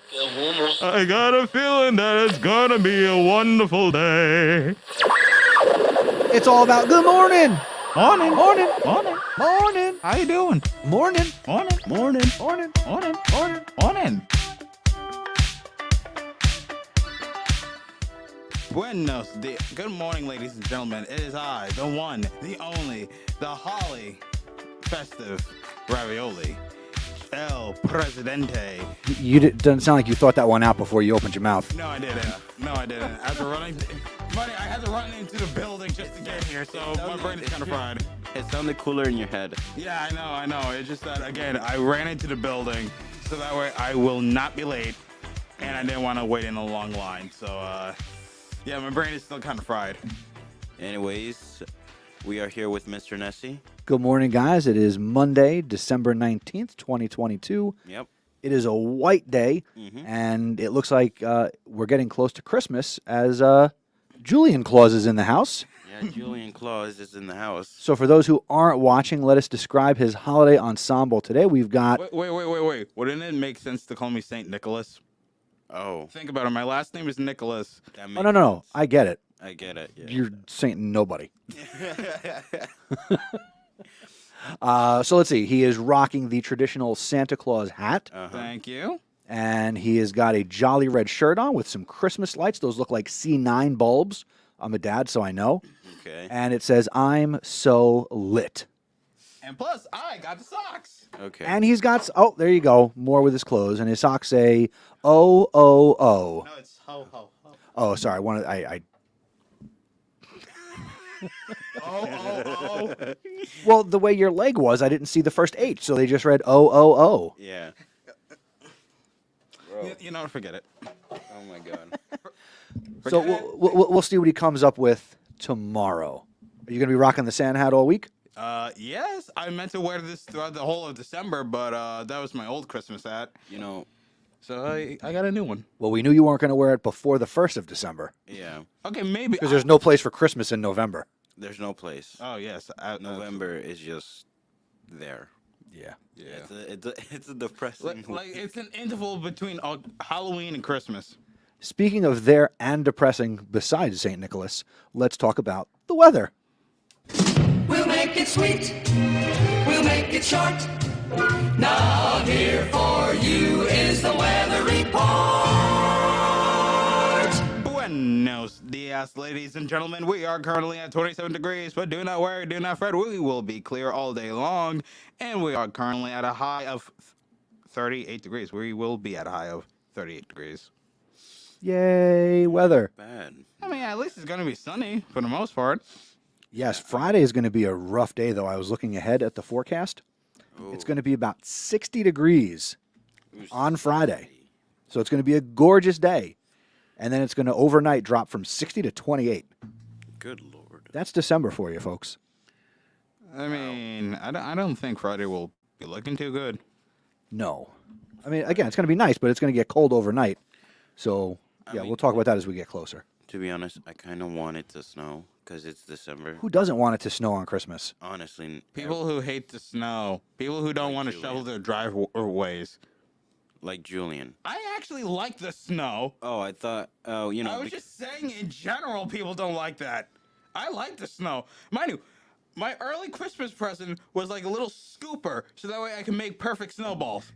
I got a feeling that it's gonna be a wonderful day. It's all about good morning. Morning. Morning. Morning. Morning. How you doing? Morning. Morning. Morning. Morning. Morning. Morning. Morning. Buenos dias. Good morning, ladies and gentlemen. It is I, the one, the only, the holly festive ravioli, El Presidente. Doesn't sound like you thought that one out before you opened your mouth. No, I didn't. After running, buddy, I had to run into the building just to get here, so my brain is kind of fried. It sounded cooler in your head. Yeah, I know. It's just that, again, I ran into the building, so that way I will not be late, and I didn't want to wait in a long line. So, yeah, my brain is still kind of fried. Anyways, we are here with Mr. Nessie. Good morning, guys. It is Monday, December 19th, 2022. Yep. It is a white day, and it looks like we're getting close to Christmas as Julian Claus is in the house. Yeah, Julian Claus is in the house. So for those who aren't watching, let us describe his holiday ensemble today. We've got... Wait. Wouldn't it make sense to call me Saint Nicholas? Oh. Think about it. My last name is Nicholas. Oh, no. I get it. I get it. Yeah. You're Saint Nobody. So let's see. He is rocking the traditional Santa Claus hat. Thank you. And he has got a jolly red shirt on with some Christmas lights. Those look like C9 bulbs. I'm a dad, so I know. Okay. And it says, "I'm so lit." And plus, I got the socks. Okay. And he's got, oh, there you go, more with his clothes. And his socks say, O-O-O. No, it's ho, ho, ho. Oh, sorry. I Oh. Well, the way your leg was, I didn't see the first H, so they just read O-O-O. Yeah. You know, forget it. Oh my God. So we'll see what he comes up with tomorrow. Are you going to be rocking the Santa hat all week? Yes, I meant to wear this throughout the whole of December, but that was my old Christmas hat. You know. So I got a new one. Well, we knew you weren't going to wear it before the 1st of December. Yeah. Okay, maybe. Because there's no place for Christmas in November. There's no place. Oh, yes. November is just there. Yeah. It's a depressing. Like it's an interval between Halloween and Christmas. Speaking of there and depressing besides St. Nicholas, let's talk about the weather. We'll make it sweet. We'll make it short. Now here for you is the weather report. Buenos dias, ladies and gentlemen. We are currently at 27 degrees, but do not worry, do not fret. We will be clear all day long. And we are currently at a high of 38 degrees. We will be at a high of 38 degrees. Yay, weather. Bad. I mean, at least it's going to be sunny for the most part. Yes, Friday is going to be a rough day, though. I was looking ahead at the forecast. Ooh. It's going to be about 60 degrees on Friday. So it's going to be a gorgeous day. And then it's going to overnight drop from 60 to 28. Good Lord. That's December for you, folks. I mean, I don't think Friday will be looking too good. No. I mean, again, it's going to be nice, but it's going to get cold overnight. So, yeah, we'll talk about that as we get closer. To be honest, I kind of want it to snow because it's December. Who doesn't want it to snow on Christmas? Honestly. People who hate the snow. People who don't want to shovel their driveways. Like Julian. I actually like the snow. Oh, I thought, you know. I was just saying in general people don't like that. I like the snow. Mind you, my early Christmas present was like a little scooper, so that way I can make perfect snowballs.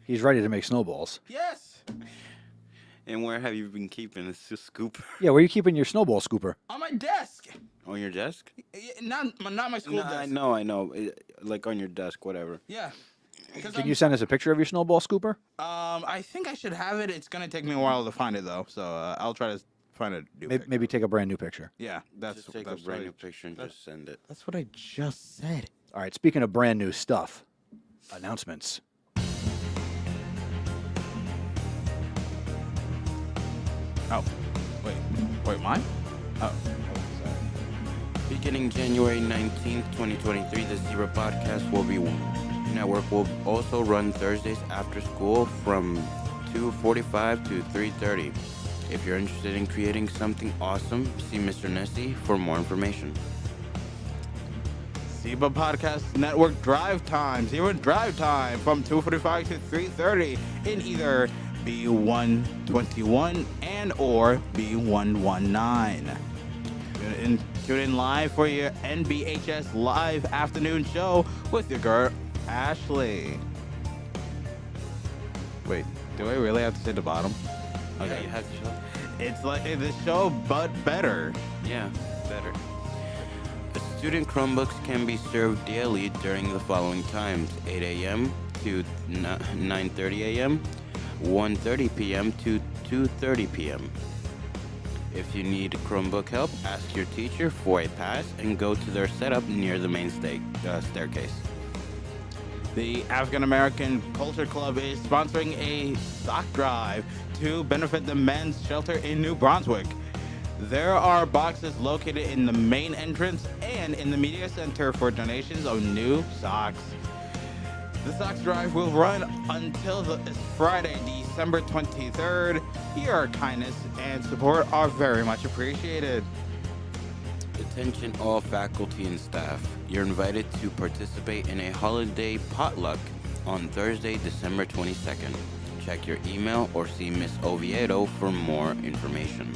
He's ready to make snowballs. Yes. And where have you been keeping this scoop? Yeah, where are you keeping your snowball scooper? On my desk. On your desk? Not my school No, desk. I know. Like on your desk, whatever. Yeah. Can you send us a picture of your snowball scooper? I think I should have it. It's gonna take me a while to find it though, so I'll try to find a new picture. Maybe take a brand new picture. Yeah, that's Just take a that's brand what new picture and just send it. That's what I just said. All right, speaking of brand new stuff, announcements. Oh, wait, mine? Oh, sorry. Beginning January 19th, 2023, the Zebra Podcast network will also run Thursdays after school from 2:45 to 3:30. If you're interested in creating something awesome, see Mr. Nessie for more information. Zebra Podcast Network drive time. Zebra drive time from 2:45 to 3:30 in either B121 and or B119. Tune in live for your NBHS live afternoon show with your girl Ashley. Wait, do I really have to say the bottom? Yeah, you have to show. It's like the show, but better. Yeah, better. Student Chromebooks can be served daily during the following times: 8 a.m. to 9:30 a.m., 1:30 p.m. to 2:30 p.m. If you need Chromebook help, ask your teacher for a pass and go to their setup near the main staircase. The African American Culture Club is sponsoring a sock drive to benefit the men's shelter in New Brunswick. There are boxes located in the main entrance and in the media center for donations of new socks. The socks drive will run until Friday, December 23rd. Your kindness and support are very much appreciated. Attention all faculty and staff. You're invited to participate in a holiday potluck on Thursday, December 22nd. Check your email or see Miss Oviedo for more information.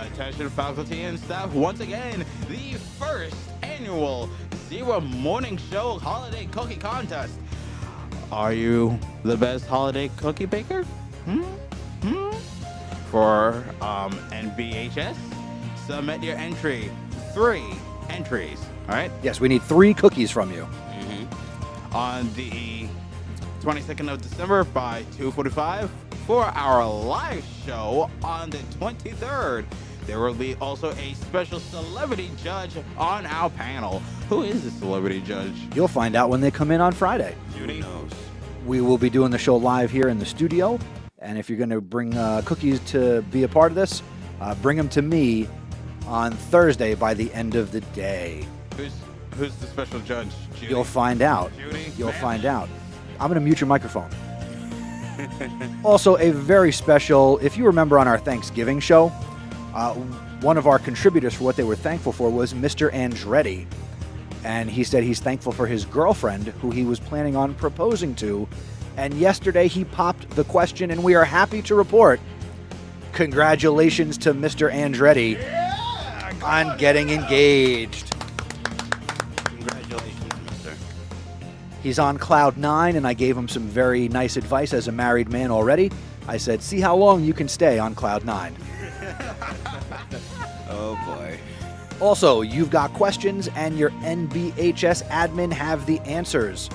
Attention faculty and staff, once again, the first annual Zero Morning Show Holiday Cookie Contest. Are you the best holiday cookie baker? For NBHS, submit your entry. 3 entries, all right? Yes, we need 3 cookies from you. On the 22nd of December by 2:45 for our live show on the 23rd. There will be also a special celebrity judge on our panel. Who is the celebrity judge? You'll find out when they come in on Friday. Judy? Who knows? We will be doing the show live here in the studio. And if you're going to bring cookies to be a part of this, bring them to me on Thursday by the end of the day. Who's the special judge? Judy? You'll find out. Judy? You'll Man. find out. I'm going to mute your microphone. Also, a very special, if you remember on our Thanksgiving show, one of our contributors for what they were thankful for was Mr. Andretti. And he said he's thankful for his girlfriend, who he was planning on proposing to. And yesterday he popped the question, and we are happy to report, congratulations to Mr. Andretti on getting engaged. Congratulations, mister. He's on cloud 9, and I gave him some very nice advice as a married man already. I said, see how long you can stay on cloud 9. Oh, boy. Also, you've got questions, and your NBHS admin have the answers.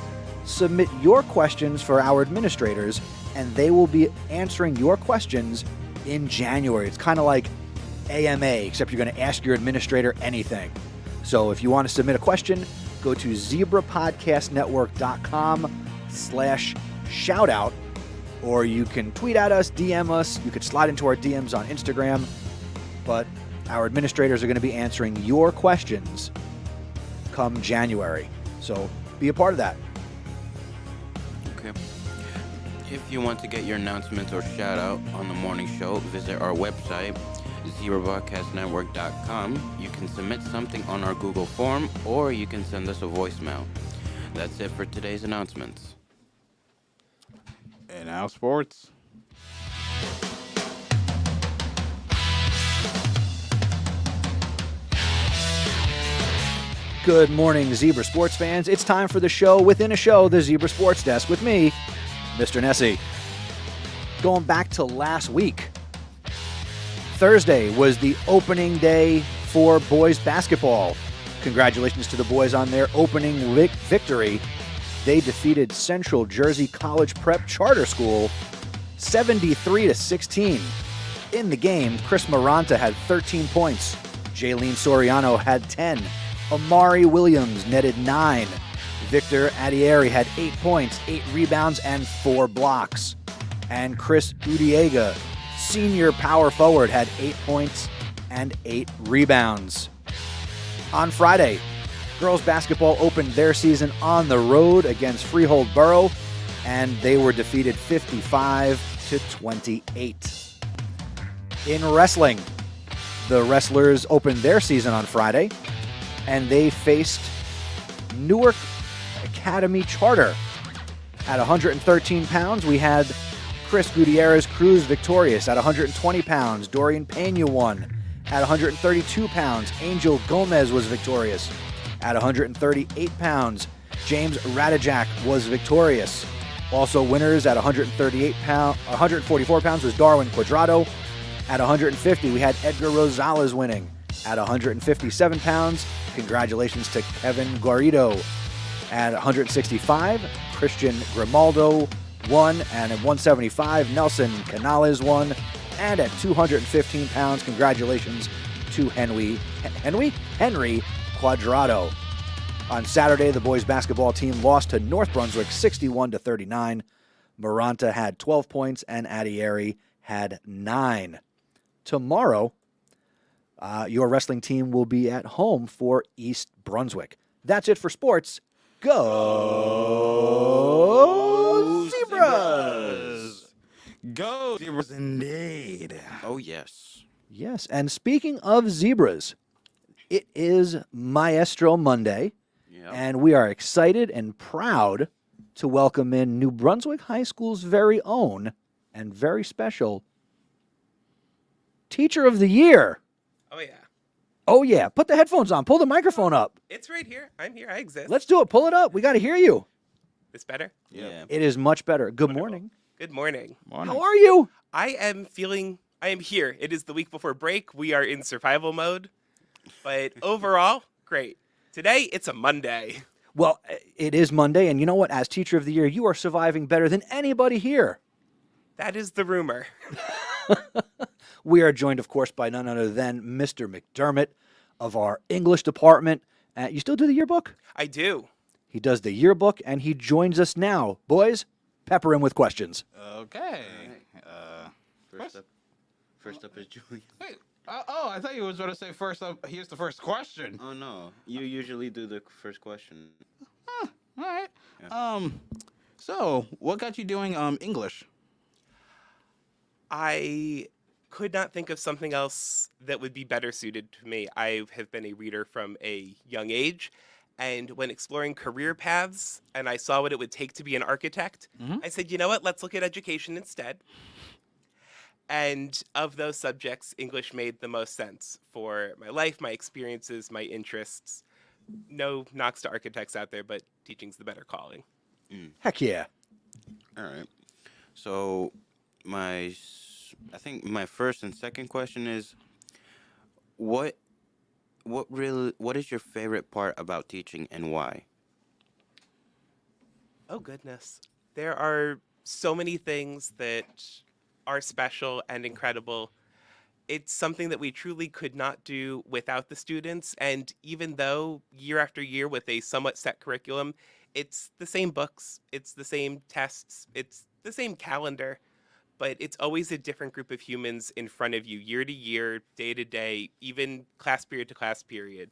Submit your questions for our administrators, and they will be answering your questions in January. It's kind of like AMA, except you're going to ask your administrator anything. So if you want to submit a question, go to zebrapodcastnetwork.com/shoutout, or you can tweet at us, DM us. You could slide into our DMs on Instagram. But our administrators are going to be answering your questions come January. So be a part of that. Okay. If you want to get your announcements or shout out on the morning show, visit our website, zebrabroadcastnetwork.com. You can submit something on our Google form, or you can send us a voicemail. That's it for today's announcements. And now sports. Good morning, Zebra sports fans. It's time for the show within a show, the Zebra Sports Desk, with me, Mr. Nessie. Going back to last week, Thursday was the opening day for boys basketball. Congratulations to the boys on their opening victory. They defeated Central Jersey College Prep Charter School 73-16. In the game, Chris Maranta had 13 points. Jaylene Soriano had 10. Amari Williams netted 9. Victor Adieri had 8 points, 8 rebounds, and 4 blocks. And Chris Udiega, senior power forward, had 8 points and 8 rebounds. On Friday, girls basketball opened their season on the road against Freehold Borough, and they were defeated 55-28. In wrestling, the Wrestlers opened their season on Friday, and they faced Newark Academy Charter. At 113 pounds, we had Chris Gutierrez Cruz victorious. At 120 pounds, Dorian Pena won. At 132 pounds, Angel Gomez was victorious. At 138 pounds, James Radijak was victorious. Also winners at 144 pounds was Darwin Cuadrado. At 150, we had Edgar Rosales winning. At 157 pounds, congratulations to Kevin Guarido. At 165, Christian Grimaldo won. And at 175, Nelson Canales won. And at 215 pounds, congratulations to Henry Cuadrado. On Saturday, the boys basketball team lost to North Brunswick 61-39. Maranta had 12 points and Adieri had 9. Tomorrow, your wrestling team will be at home for East Brunswick. That's it for sports. Go Zebras! Go Zebras indeed. Oh, yes. Yes, and speaking of zebras, it is Maestro Monday. Yep. And we are excited and proud to welcome in New Brunswick High School's very own and very special Teacher of the Year. Oh, yeah. Oh, yeah. Put the headphones on. Pull the microphone up. It's right here. I'm here. I exist. Let's do it. Pull it up. We got to hear you. This better? Yeah. It is much better. Good Wonderful. morning. Good morning. How are you? I am here. It is the week before break. We are in survival mode. But overall, great. Today, it's a Monday. Well, it is Monday, and you know what? As Teacher of the Year, you are surviving better than anybody here. That is the rumor. We are joined, of course, by none other than Mr. McDermott of our English department. You still do the yearbook? I do. He does the yearbook, and he joins us now. Boys, pepper him with questions. Okay. First up is Julian. Wait. I thought you was going to say first up. Here's the first question. Oh, no. You usually do the first question. All right. Yeah. So what got you doing English? I could not think of something else that would be better suited to me. I have been a reader from a young age, and when exploring career paths and I saw what it would take to be an architect, I said, you know what, let's look at education instead. And of those subjects, English made the most sense for my life, my experiences, my interests. No knocks to architects out there, but teaching's the better calling. Heck yeah. All right. So I think my first and second question is, what is your favorite part about teaching and why? Oh, goodness. There are so many things that are special and incredible. It's something that we truly could not do without the students. And even though year after year with a somewhat set curriculum, it's the same books, it's the same tests, it's the same calendar, but it's always a different group of humans in front of you year to year, day to day, even class period to class period.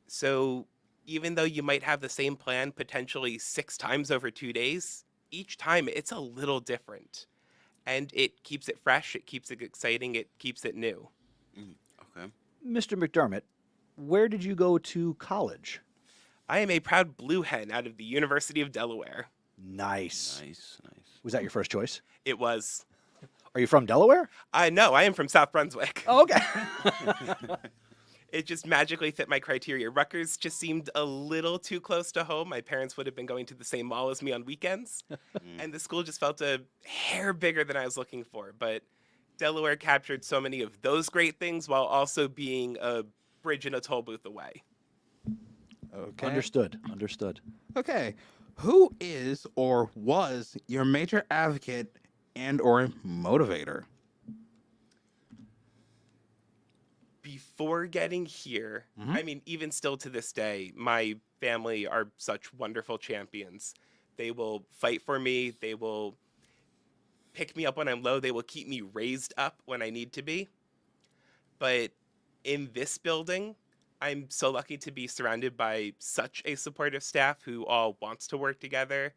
So even though you might have the same plan potentially 6 times over 2 days, each time it's a little different. And it keeps it fresh, it keeps it exciting, it keeps it new. Okay. Mr. McDermott, where did you go to college? I am a proud blue hen out of the University of Delaware. Nice. Nice. Was that your first choice? It was. Are you from Delaware? No, I am from South Brunswick. Oh, okay. It just magically fit my criteria. Rutgers just seemed a little too close to home. My parents would have been going to the same mall as me on weekends. And the school just felt a hair bigger than I was looking for. But Delaware captured so many of those great things while also being a bridge and a toll booth away. Okay. Understood. Okay. Who is or was your major advocate and or motivator? Before getting here, I mean, even still to this day, my family are such wonderful champions. They will fight for me. They will pick me up when I'm low. They will keep me raised up when I need to be. But in this building, I'm so lucky to be surrounded by such a supportive staff who all wants to work together.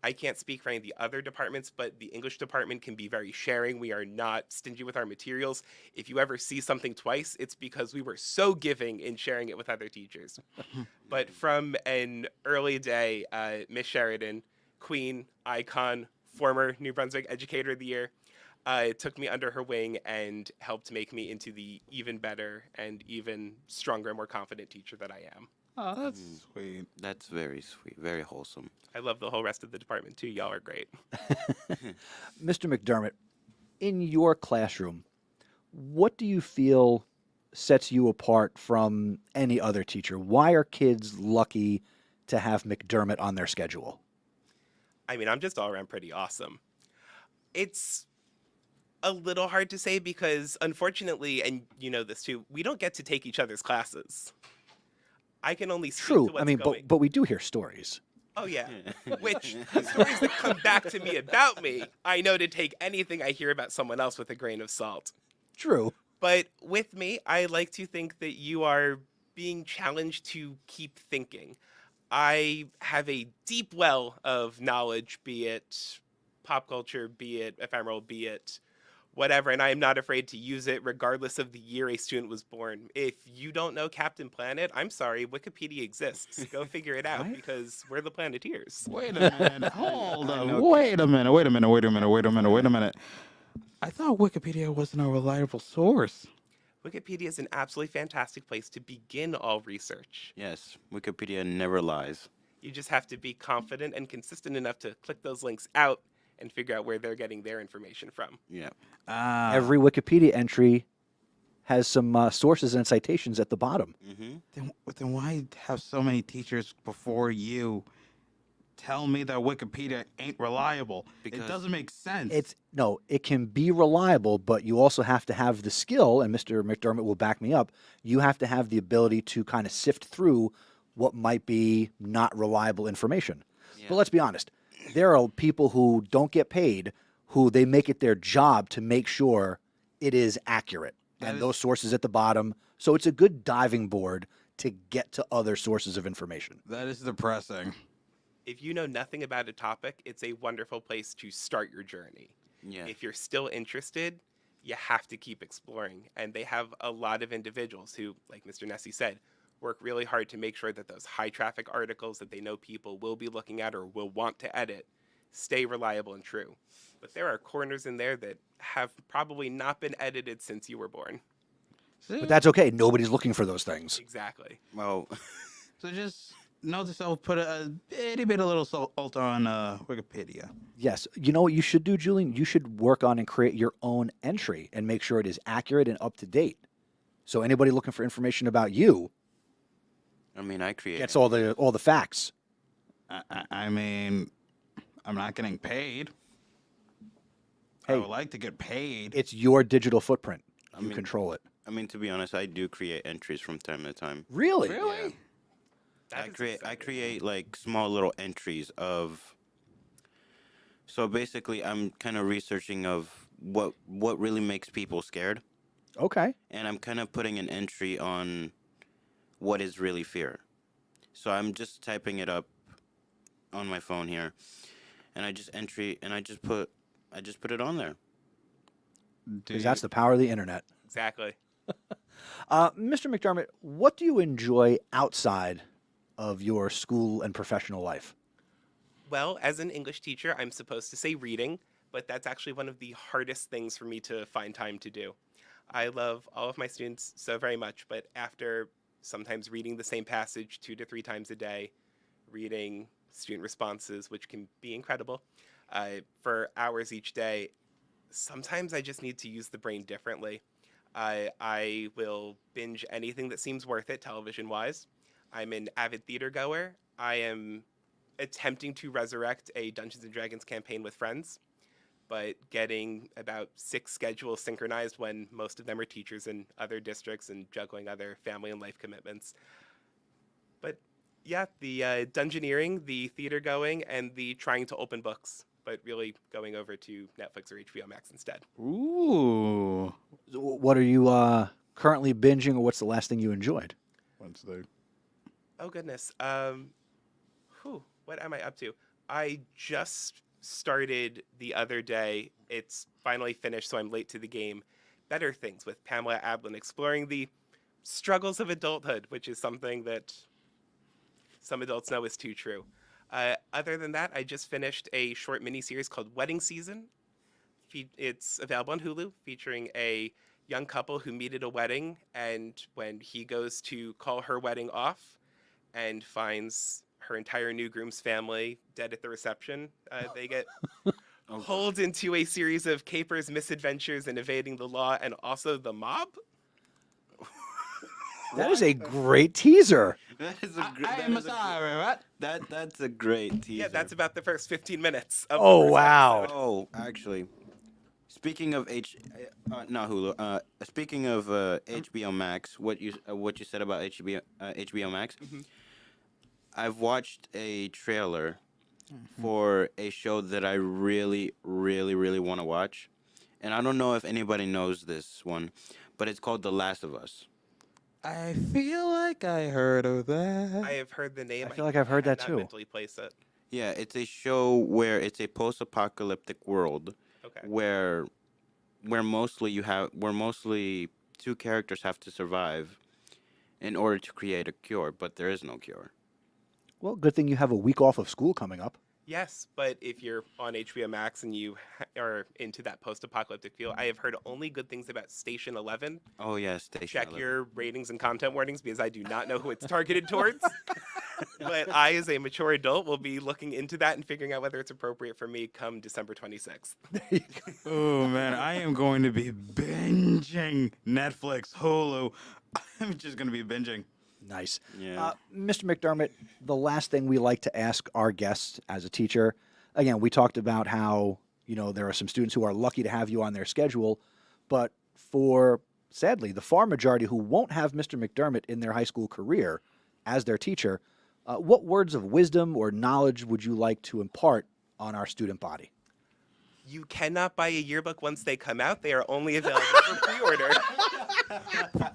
I can't speak for any of the other departments, but the English department can be very sharing. We are not stingy with our materials. If you ever see something twice, it's because we were so giving in sharing it with other teachers. But from an early day, Miss Sheridan, queen, icon, former New Brunswick Educator of the Year, took me under her wing and helped make me into the even better and even stronger and more confident teacher that I am. Oh, that's sweet. That's very sweet, very wholesome. I love the whole rest of the department too. Y'all are great. Mr. McDermott, in your classroom, what do you feel sets you apart from any other teacher? Why are kids lucky to have McDermott on their schedule? I mean, I'm just all around pretty awesome. It's a little hard to say because, unfortunately, and you know this too, we don't get to take each other's classes. I can only speak True. to what's I mean, going. but we do hear stories. Oh yeah, which the stories that come back to me about me, I know to take anything I hear about someone else with a grain of salt. True. But with me, I like to think that you are being challenged to keep thinking. I have a deep well of knowledge, be it pop culture, be it ephemeral, be it whatever, and I am not afraid to use it regardless of the year a student was born. If you don't know Captain Planet, I'm sorry, Wikipedia exists. Go figure it out Right? because we're the Planeteers. Wait a minute. Hold on. Wait a minute. I thought Wikipedia wasn't a reliable source. Wikipedia is an absolutely fantastic place to begin all research. Yes, Wikipedia never lies. You just have to be confident and consistent enough to click those links out and figure out where they're getting their information from. Yeah. Every Wikipedia entry has some sources and citations at the bottom. Then why have so many teachers before you tell me that Wikipedia ain't reliable? It Because- doesn't make sense. It can be reliable, but you also have to have the skill, and Mr. McDermott will back me up, you have to have the ability to kind of sift through what might be not reliable information. But let's be honest, there are people who don't get paid, who they make it their job to make sure it is accurate. And those sources at the bottom. So it's a good diving board to get to other sources of information. That is depressing. If you know nothing about a topic, it's a wonderful place to start your journey. Yeah. If you're still interested, you have to keep exploring. And they have a lot of individuals who, like Mr. Nessie said, work really hard to make sure that those high traffic articles that they know people will be looking at or will want to edit stay reliable and true. But there are corners in there that have probably not been edited since you were born. But that's okay. Nobody's looking for those things. Exactly. Well, So just note to self, put a itty bit of little salt on Wikipedia. Yes. You know what you should do, Julian? You should work on and create your own entry and make sure it is accurate and up to date. So anybody looking for information about you I mean, I create. gets all the facts. I mean, I'm not getting paid. I Hey. would like to get paid. It's your digital footprint. You mean- control it. I mean, to be honest, I do create entries from time to time. Really? Really? That I is create exciting. like small little entries of. So basically, I'm kind of researching of what really makes people scared, Okay. and I'm kind of putting an entry on what is really fear. So I'm just typing it up on my phone here, and I just put it on there. Because that's the power of the internet. Exactly. Mr. McDermott, what do you enjoy outside of your school and professional life? Well, as an English teacher, I'm supposed to say reading, but that's actually one of the hardest things for me to find time to do. I love all of my students so very much, but after sometimes reading the same passage 2 to 3 times a day, reading student responses, which can be incredible, for hours each day, sometimes I just need to use the brain differently. I will binge anything that seems worth it television-wise. I'm an avid theater goer. I am attempting to resurrect a Dungeons & Dragons campaign with friends, but getting about 6 schedules synchronized when most of them are teachers in other districts and juggling other family and life commitments. But yeah, the dungeoneering, the theater going, and the trying to open books, but really going over to Netflix or HBO Max instead. Ooh. What are you currently binging, or what's the last thing you enjoyed? Oh goodness. What am I up to? I just started the other day. It's finally finished, so I'm late to the game. Better Things with Pamela Adlon, exploring the struggles of adulthood, which is something that some adults know is too true. Other than that, I just finished a short miniseries called Wedding Season. It's available on Hulu, featuring a young couple who meet at a wedding, and when he goes to call her wedding off and finds her entire new groom's family dead at the reception, they get pulled into a series of capers, misadventures, and evading the law, and also the mob. That is a great teaser. That is I am sorry, what? That's a great teaser. Yeah, that's about the first 15 minutes. Of Oh, the first wow. episode. Oh, actually, speaking of not Hulu. Speaking of HBO Max, what you said about HBO Max, I've watched a trailer for a show that I really, really, really want to watch, and I don't know if anybody knows this one, but it's called The Last of Us. I feel like I heard of that. I have heard the name. I feel like I've heard that cannot too. Mentally place it. Yeah, it's a show where it's a post-apocalyptic world Okay. where mostly two characters have to survive in order to create a cure, but there is no cure. Well, good thing you have a week off of school coming up. Yes, but if you're on HBO Max and you are into that post-apocalyptic feel, I have heard only good things about Station 11. Oh yeah, Station Check 11. your ratings and content warnings because I do not know who it's targeted towards. But I, as a mature adult, will be looking into that and figuring out whether it's appropriate for me come December 26th. Oh man, I am going to be binging Netflix, Hulu. I'm just going to be binging. Nice. Yeah. Mr. McDermott, the last thing we like to ask our guests as a teacher, again, we talked about how, there are some students who are lucky to have you on their schedule, but for, sadly, the far majority who won't have Mr. McDermott in their high school career as their teacher, what words of wisdom or knowledge would you like to impart on our student body? You cannot buy a yearbook once they come out. They are only available for pre-order.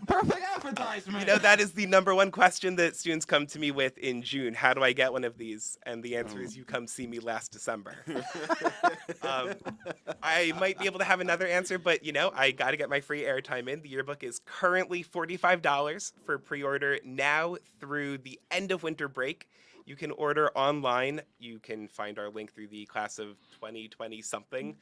Perfect advertisement. That is the number one question that students come to me with in June. How do I get one of these? And the answer is you come see me last December. I might be able to have another answer, but, I got to get my free airtime in. The yearbook is currently $45 for pre-order now through the end of winter break. You can order online. You can find our link through the class of 2020 something.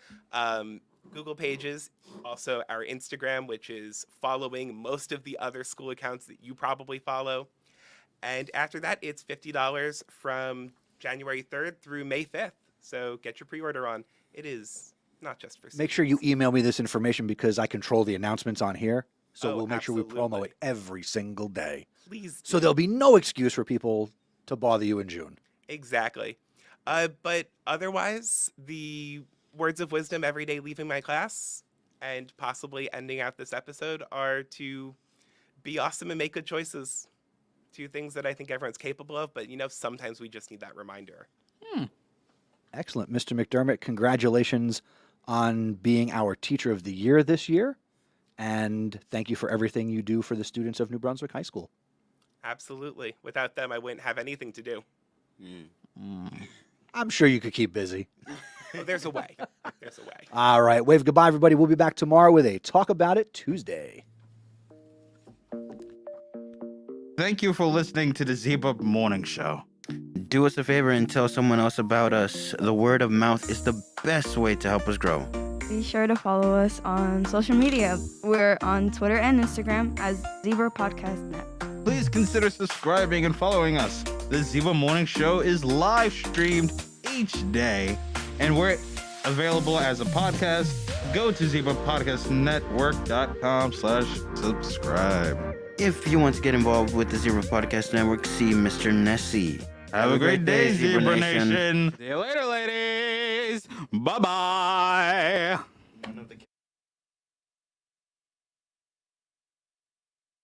Google pages, also our Instagram, which is following most of the other school accounts that you probably follow. And after that, it's $50 from January 3rd through May 5th. So get your pre-order on. It is not just for students. Make sure you email me this information because I control the announcements on here. So we'll make sure we promo absolutely. it every single day. Please do. So there'll be no excuse for people to bother you in June. Exactly. But otherwise, the words of wisdom every day leaving my class and possibly ending out this episode are to be awesome and make good choices. Two things that I think everyone's capable of, but sometimes we just need that reminder. Excellent. Mr. McDermott, congratulations on being our Teacher of the Year this year. And thank you for everything you do for the students of New Brunswick High School. Absolutely. Without them, I wouldn't have anything to do. I'm sure you could keep busy. Oh, there's a way. There's a way. All right. Wave goodbye, everybody. We'll be back tomorrow with a Talk About It Tuesday. Thank you for listening to the Zebra Morning Show. Do us a favor and tell someone else about us. The word of mouth is the best way to help us grow. Be sure to follow us on social media. We're on Twitter and Instagram as Zebra Podcast Net. Please consider subscribing and following us. The Zebra Morning Show is live streamed each day, and we're available as a podcast. Go to zebrapodcastnetwork.com/subscribe. If you want to get involved with the Zebra Podcast Network, see Mr. Nessie. Have a great day, Zebra Nation. See you later, ladies. Bye-bye.